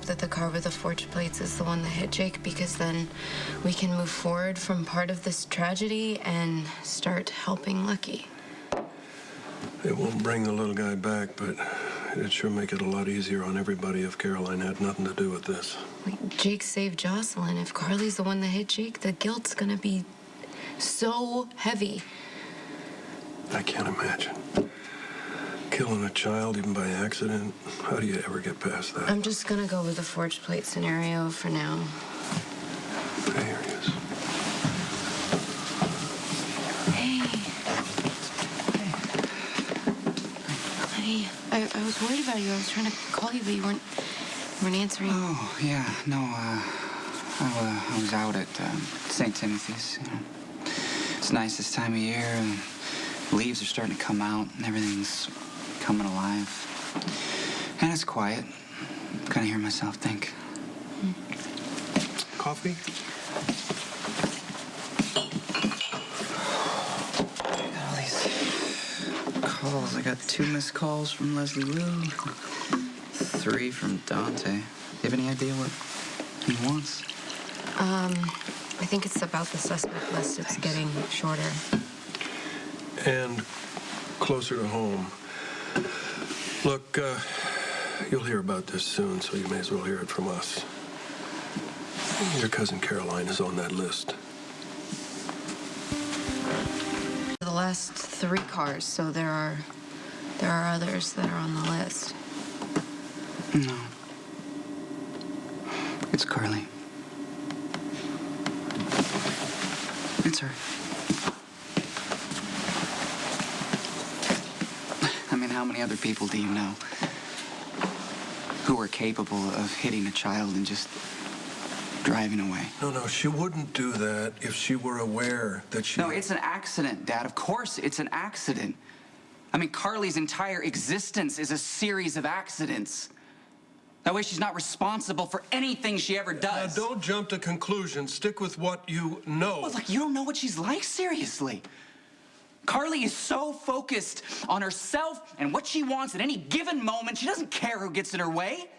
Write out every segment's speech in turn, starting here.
hope that the car with the forged plates is the one that hit Jake, because then we can move forward from part of this tragedy and start helping Lucky. It won't bring the little guy back, but it'd sure make it a lot easier on everybody if Caroline had nothing to do with this. Wait, Jake saved Jocelyn. If Carly's the one that hit Jake, the guilt's gonna be so heavy. I can't imagine. Killing a child, even by accident, how do you ever get past that? I'm just gonna go with the forged plate scenario for now. There he is. Hey, I was worried about you. I was trying to call you, but you weren't answering. Oh, yeah, no, I was out at St. Timothy's. You know. It's nice this time of year, and leaves are starting to come out, and everything's coming alive. And it's quiet. Kind of hear myself think. Coffee? All these calls. I got 2 missed calls from Leslie Lou, 3 from Dante. You have any idea what he wants? I think it's about the suspect list. It's getting shorter. And closer to home. Look, you'll hear about this soon, so you may as well hear it from us. Your cousin Caroline is on that list. The last 3 cars, so there are others that are on the list. No. It's Carly. It's her. I mean, how many other people do you know who are capable of hitting a child and just driving away? No, she wouldn't do that if she were aware that she... No, it's an accident, Dad. Of course it's an accident. I mean, Carly's entire existence is a series of accidents. That way she's not responsible for anything she ever does. Now, don't jump to conclusions. Stick with what you know. Well, look, you don't know what she's like, seriously. Carly is so focused on herself and what she wants at any given moment, she doesn't care who gets in her way.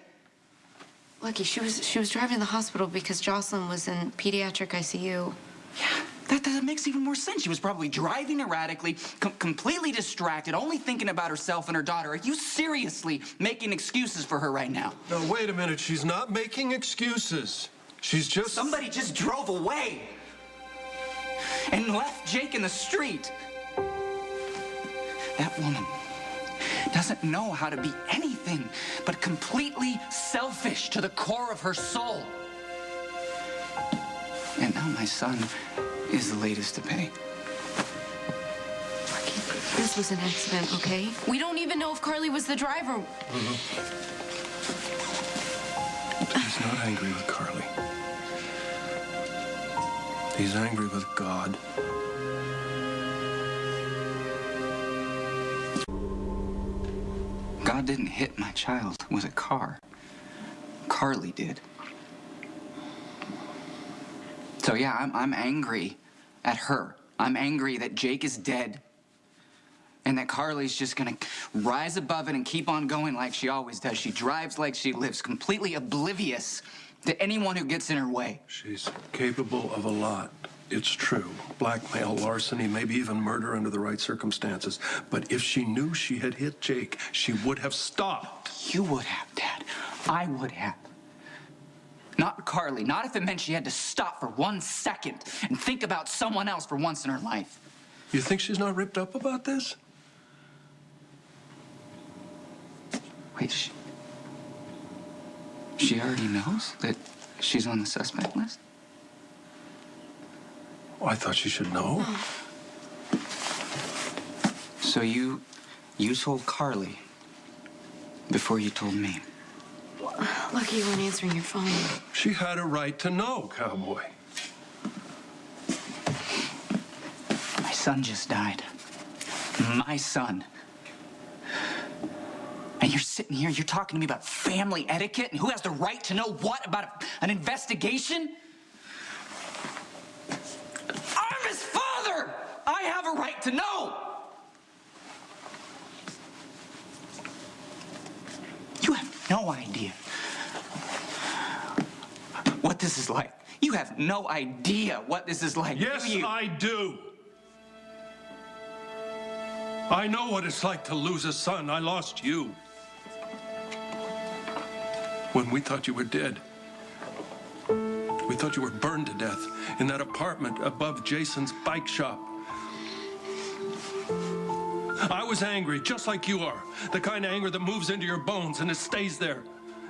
Lucky, she was driving to the hospital because Jocelyn was in pediatric ICU. Yeah, that makes even more sense. She was probably driving erratically, completely distracted, only thinking about herself and her daughter. Are you seriously making excuses for her right now? No, wait a minute. She's not making excuses. She's just... Somebody just drove away and left Jake in the street. That woman doesn't know how to be anything but completely selfish to the core of her soul. And now my son is the latest to pay. Lucky, this was an accident, okay? We don't even know if Carly was the driver. He's not angry with Carly. He's angry with God. God didn't hit my child with a car. Carly did. So yeah, I'm angry at her. I'm angry that Jake is dead and that Carly's just gonna rise above it and keep on going like she always does. She drives like she lives, completely oblivious to anyone who gets in her way. She's capable of a lot. It's true. Blackmail, larceny, maybe even murder under the right circumstances. But if she knew she had hit Jake, she would have stopped. You would have, Dad. I would have. Not Carly. Not if it meant she had to stop for 1 second and think about someone else for once in her life. You think she's not ripped up about this? Wait, she already knows that she's on the suspect list? Oh, I thought she should know. So you told Carly before you told me? Lucky you weren't answering your phone. She had a right to know, cowboy. My son just died. My son. And you're sitting here, you're talking to me about family etiquette and who has the right to know what about an investigation? I'm his father! I have a right to know! You have no idea what this is like. You have no idea what this is like, Yes, do you? I do. I know what it's like to lose a son. I lost you when we thought you were dead. We thought you were burned to death in that apartment above Jason's bike shop. I was angry, just like you are. The kind of anger that moves into your bones and it stays there.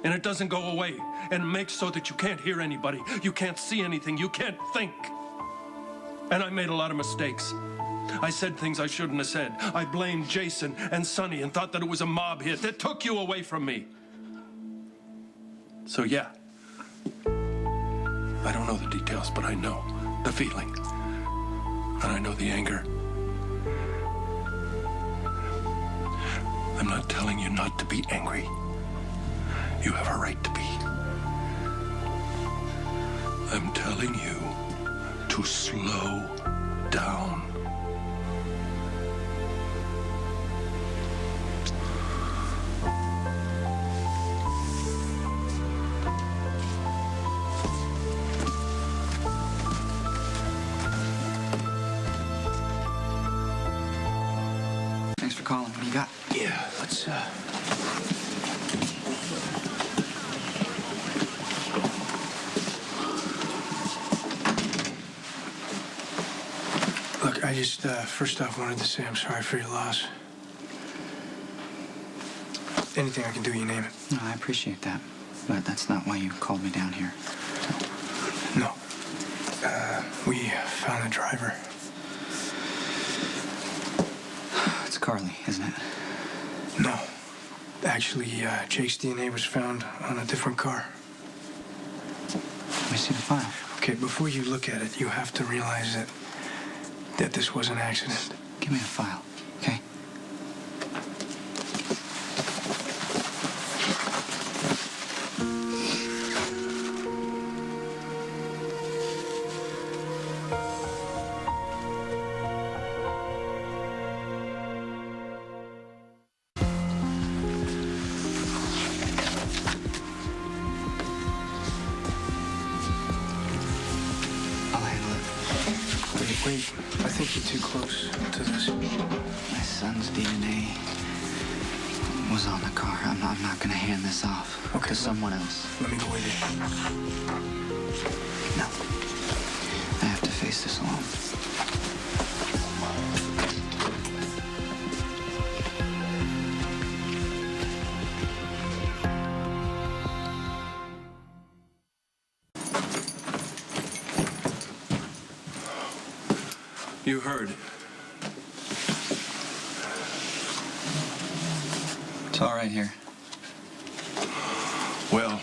And it doesn't go away. And it makes so that you can't hear anybody. You can't see anything. You can't think. And I made a lot of mistakes. I said things I shouldn't have said. I blamed Jason and Sonny and thought that it was a mob hit that took you away from me. So yeah. I don't know the details, but I know the feeling. And I know the anger. I'm not telling you not to be angry. You have a right to be. I'm telling you to slow down. Thanks for calling. What do you got? Yeah, let's, Look, I just, first off, wanted to say I'm sorry for your loss. Anything I can do, you name it. No, I appreciate that. But that's not why you called me down here. No. We found the driver. It's Carly, isn't it? No. Actually, Jake's DNA was found on a different car. Let me see the file. Okay, before you look at it, you have to realize that this was an accident. Give me the file, okay? I'll handle it. Wait, I think you're too close to this. My son's DNA was on the car. I'm not gonna hand this off to someone else. Let me go with you. No. I have to face this alone. you heard. It's all right here. Well,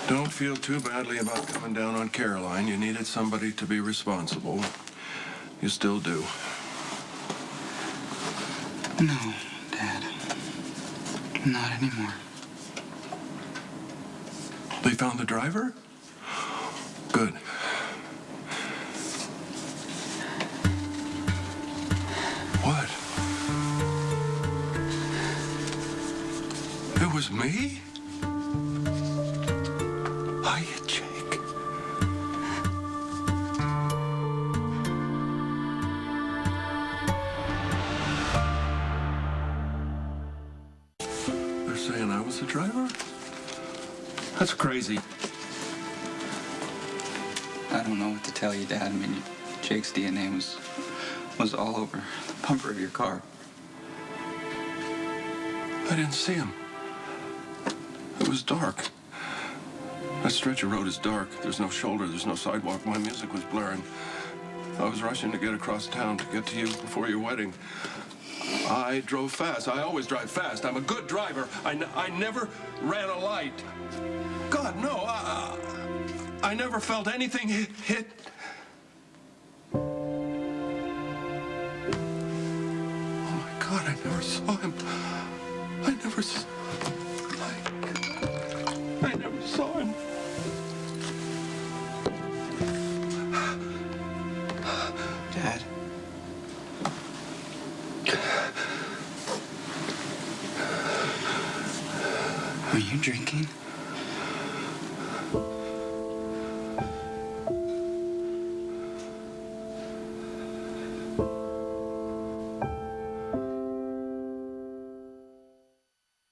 don't feel too badly about coming down on Caroline. You needed somebody to be responsible. You still do. No, Dad. Not anymore. They found the driver? Good. What? It was me? Hiya, Jake. They're saying I was the driver? That's crazy. I don't know what to tell you, Dad. I mean, Jake's DNA was all over the bumper of your car. I didn't see him. It was dark. That stretch of road is dark. There's no shoulder, there's no sidewalk. My music was blaring. I was rushing to get across town to get to you before your wedding. I drove fast. I always drive fast. I'm a good driver. I never ran a light. God, no. I never felt anything hit. Oh, my God, I never saw him. I never saw him. Dad. Are you drinking?